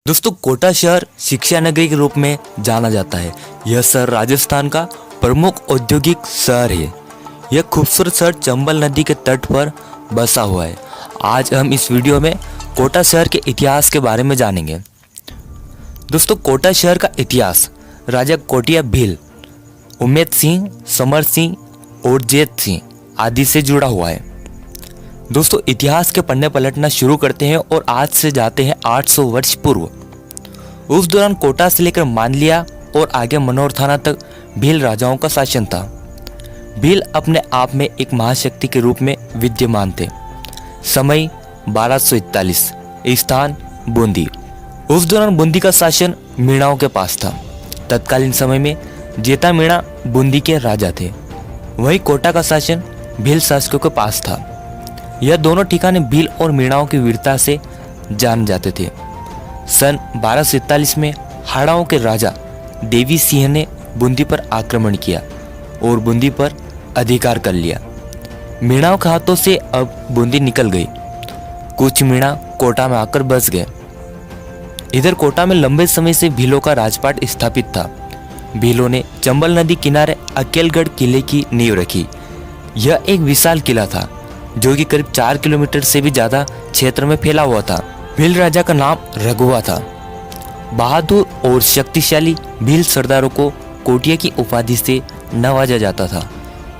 दोस्तों, कोटा शहर शिक्षा नगरी के रूप में जाना जाता है। यह शहर राजस्थान का प्रमुख औद्योगिक शहर है। यह खूबसूरत शहर चंबल नदी के तट पर बसा हुआ है। आज हम इस वीडियो में कोटा शहर के इतिहास के बारे में जानेंगे। दोस्तों, कोटा शहर का इतिहास राजा कोटिया भील, उम्मेद सिंह, समर सिंह और जेत सिंह आदि से जुड़ा हुआ है। दोस्तों, इतिहास के पन्ने पलटना शुरू करते हैं और आज से जाते हैं 800 वर्ष पूर्व। उस दौरान कोटा से लेकर मानलिया और आगे मनोर थाना तक भील राजाओं का शासन था। भील अपने आप में एक महाशक्ति के रूप में विद्यमान थे। समय 1241, स्थान बूंदी। उस दौरान बूंदी का शासन मीणाओं के पास था। तत्कालीन समय में जेता मीणा बूंदी के राजा थे। वहीं कोटा का शासन भील शासकों के पास था। यह दोनों ठिकाने भील और मीणाओं की वीरता से जाने जाते थे। सन 1247 में हाड़ाओं के राजा देवी सिंह ने बूंदी पर आक्रमण किया और बूंदी पर अधिकार कर लिया। मीणाओं के हाथों से अब बूंदी निकल गई। कुछ मीणा कोटा में आकर बस गए। इधर कोटा में लंबे समय से भीलों का राजपाट स्थापित था। भीलों ने चंबल नदी किनारे अकेलगढ़ किले की नींव रखी। यह एक विशाल किला था जो कि करीब 4 किलोमीटर से भी ज्यादा क्षेत्र में फैला हुआ था। भील राजा का नाम रघुवा था। बहादुर और शक्तिशाली भील सरदारों को कोटिया की उपाधि से नवाजा जाता था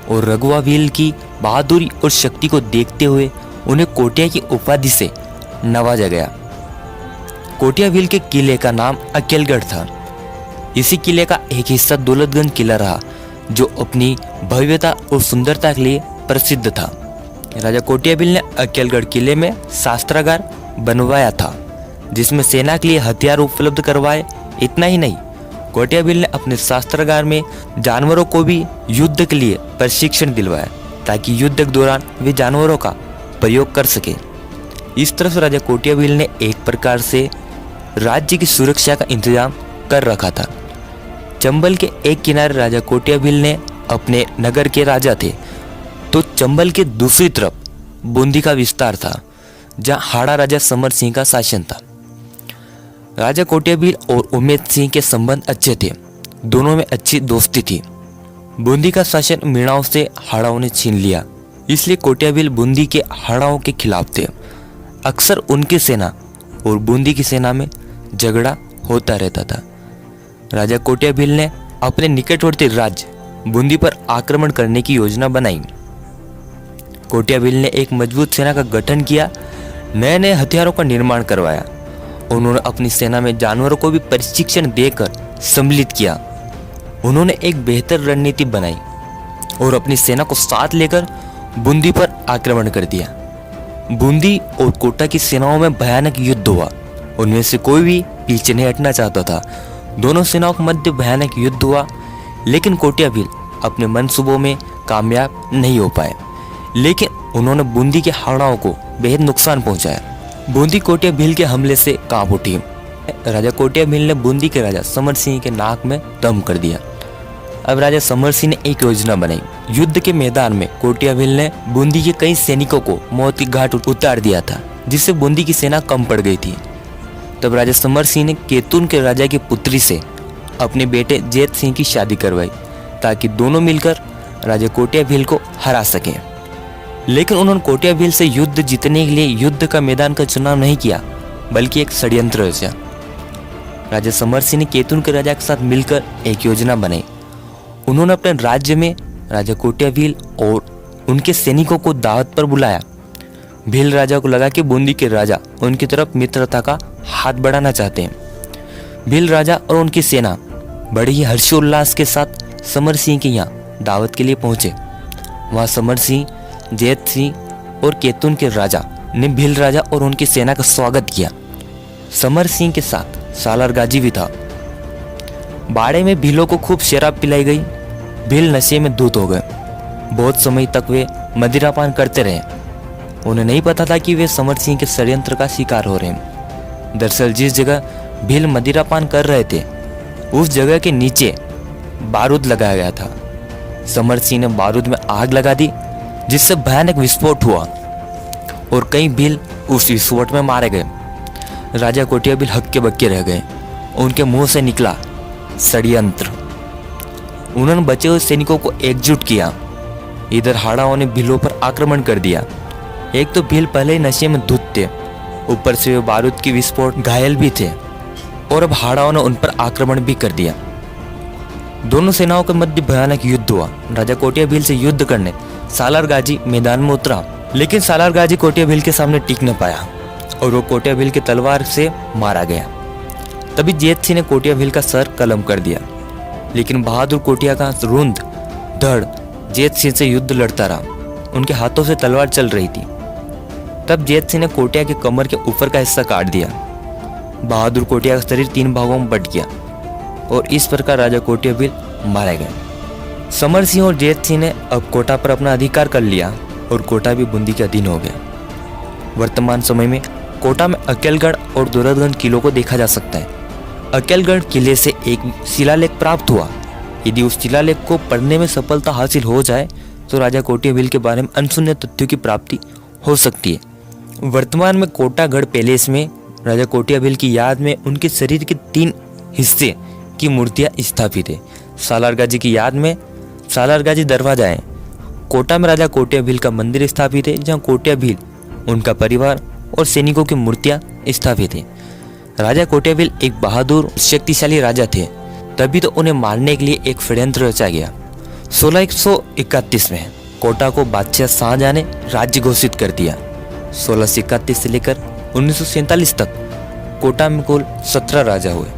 और रघुवा भील की बहादुरी और शक्ति को देखते हुए उन्हें कोटिया की उपाधि से नवाजा गया। कोटिया भील के किले का नाम अकेलगढ़ था। इसी किले का एक हिस्सा दौलतगंज किला रहा जो अपनी भव्यता और सुंदरता के लिए प्रसिद्ध था। राजा कोटिया भील ने अकेलगढ़ किले में शस्त्रागार बनवाया था जिसमें सेना के लिए हथियार उपलब्ध करवाए। इतना ही नहीं, कोटिया भील ने अपने शस्त्रागार में जानवरों को भी युद्ध के लिए प्रशिक्षण दिलवाया ताकि युद्ध के दौरान वे जानवरों का प्रयोग कर सके। इस तरह से राजा कोटिया भील ने एक प्रकार से राज्य की सुरक्षा का इंतजाम कर रखा था। चंबल के एक किनारे राजा कोटिया भील ने अपने नगर के राजा थे, तो चंबल के दूसरी तरफ बूंदी का विस्तार था जहां हाड़ा राजा समर सिंह का शासन था। राजा कोटिया भील और उम्मेद सिंह के संबंध अच्छे थे। दोनों में अच्छी दोस्ती थी। बूंदी का शासन मीणाओं से हाड़ाओं ने छीन लिया, इसलिए कोटिया भील बूंदी के हाड़ाओं के खिलाफ थे। अक्सर उनकी सेना और बूंदी की सेना में झगड़ा होता रहता था। राजा कोटिया भील ने अपने निकटवर्ती राज्य बूंदी पर आक्रमण करने की योजना बनाई। कोटिया भील ने एक मजबूत सेना का गठन किया, नए नए हथियारों का निर्माण करवाया। उन्होंने अपनी सेना में जानवरों को भी प्रशिक्षण देकर सम्मिलित किया। उन्होंने एक बेहतर रणनीति बनाई और अपनी सेना को साथ लेकर बूंदी पर आक्रमण कर दिया। बूंदी और कोटा की सेनाओं में भयानक युद्ध हुआ। उनमें से कोई भी पीछे नहीं हटना चाहता था। दोनों सेनाओं के मध्य भयानक युद्ध हुआ, लेकिन कोटिया भील अपने मंसूबों में कामयाब नहीं हो पाए। लेकिन उन्होंने बूंदी के हाड़ाओं को बेहद नुकसान पहुंचाया। बूंदी कोटिया भील के हमले से कांप उठी। राजा कोटिया भील ने बूंदी के राजा समर सिंह के नाक में दम कर दिया। अब राजा समर सिंह ने एक योजना बनाई। युद्ध के मैदान में कोटिया भील ने बूंदी के कई सैनिकों को मौत की घाट उतार दिया था, जिससे बूंदी की सेना कम पड़ गई थी। तब राजा समर सिंह ने केतुन के राजा की पुत्री से अपने बेटे जेत सिंह की शादी करवाई ताकि दोनों मिलकर राजा कोटिया भील को हरा सकें। लेकिन उन्होंने कोटिया भील से युद्ध जीतने के लिए युद्ध का मैदान का चुनाव नहीं किया, बल्कि एक षड्यंत्र रचा। राजा समर सिंह ने केतुन के राजा के साथ मिलकर एक योजना बनाई। उन्होंने अपने राज्य में राजा कोटिया भील और उनके सैनिकों को दावत पर बुलाया। भील राजा को लगा कि बूंदी के राजा उनकी तरफ मित्रता का हाथ बढ़ाना चाहते हैं। भील राजा और उनकी सेना बड़े ही हर्षोल्लास के साथ समर सिंह के यहाँ दावत के लिए पहुंचे। वहां समर सिंह, जेत सिंह और केतुन के राजा ने भील राजा और उनकी सेना का स्वागत किया। समर सिंह के साथ सालार गाजी भी था। बाड़े में भीलों को खूब शराब पिलाई गई। भील नशे में धुत हो गए। बहुत समय तक वे मदिरापान करते रहे। उन्हें नहीं पता था कि वे समर सिंह के षड्यंत्र का शिकार हो रहे हैं। दरअसल जिस जगह भील मदिरापान कर रहे थे उस जगह के नीचे बारूद लगाया गया था। समर सिंह ने बारूद में आग लगा दी, जिससे भयानक विस्फोट हुआ और कई भील उस विस्फोट में मारे गए। राजा कोटियाबिल हक्के बक्के रह गए। उनके मुंह से निकला षड्यंत्र। उन्होंने बचे हुए सैनिकों को एकजुट किया। इधर हाड़ाओं ने भीलों पर आक्रमण कर दिया। एक तो भील पहले ही नशे में धुत थे, ऊपर से वे बारूद की विस्फोट घायल भी थे, और अब हाड़ाओं ने उन पर आक्रमण भी कर दिया। दोनों सेनाओं के मध्य भयानक युद्ध हुआ। राजा कोटियाबिल से युद्ध करने सालार गाजी मैदान में उतरा, लेकिन सालार गाजी कोटियाबिल के सामने टिक न पाया और वो कोटियाबिल की तलवार से मारा गया। तभी जेत सिंह ने कोटियाबिल का सर कलम कर दिया, लेकिन बहादुर कोटिया का रुंद धड़ जेत सिंह से युद्ध लड़ता रहा। उनके हाथों से तलवार चल रही थी। तब जेत सिंह ने कोटिया के कमर के ऊपर का हिस्सा काट दिया। बहादुर कोटिया का शरीर 3 भागों में बट गया और इस प्रकार राजा कोटियाबिल मारे गए। समर सिंह और जेत सिंह ने अब कोटा पर अपना अधिकार कर लिया और कोटा भी बूंदी के अधीन हो गया। वर्तमान समय में कोटा में अकेलगढ़ और दोरदगंज किलों को देखा जा सकता है। अकेलगढ़ किले से एक शिलालेख प्राप्त हुआ। यदि उस शिलालेख को पढ़ने में सफलता हासिल हो जाए तो राजा कोटियाबिल के बारे में अनसुने तथ्यों की प्राप्ति हो सकती है। वर्तमान में कोटागढ़ पैलेस में राजा कोटियाबिल की याद में उनके शरीर के 3 हिस्से की मूर्तियां स्थापित है। सालारगाजी की याद में सालारगाजी दरवाजा है। कोटा में राजा कोटियाबिल का मंदिर स्थापित है, जहां कोटियाबिल, उनका परिवार और सैनिकों की मूर्तियां स्थापित है। राजा कोटियाबिल एक बहादुर शक्तिशाली राजा थे, तभी तो उन्हें मारने के लिए एक षड्यंत्र रचा गया। 1631 में कोटा को बादशाह शाहजहां ने राज्य घोषित कर दिया। 1631 से लेकर 1947 तक कोटा में कुल 17 राजा हुए।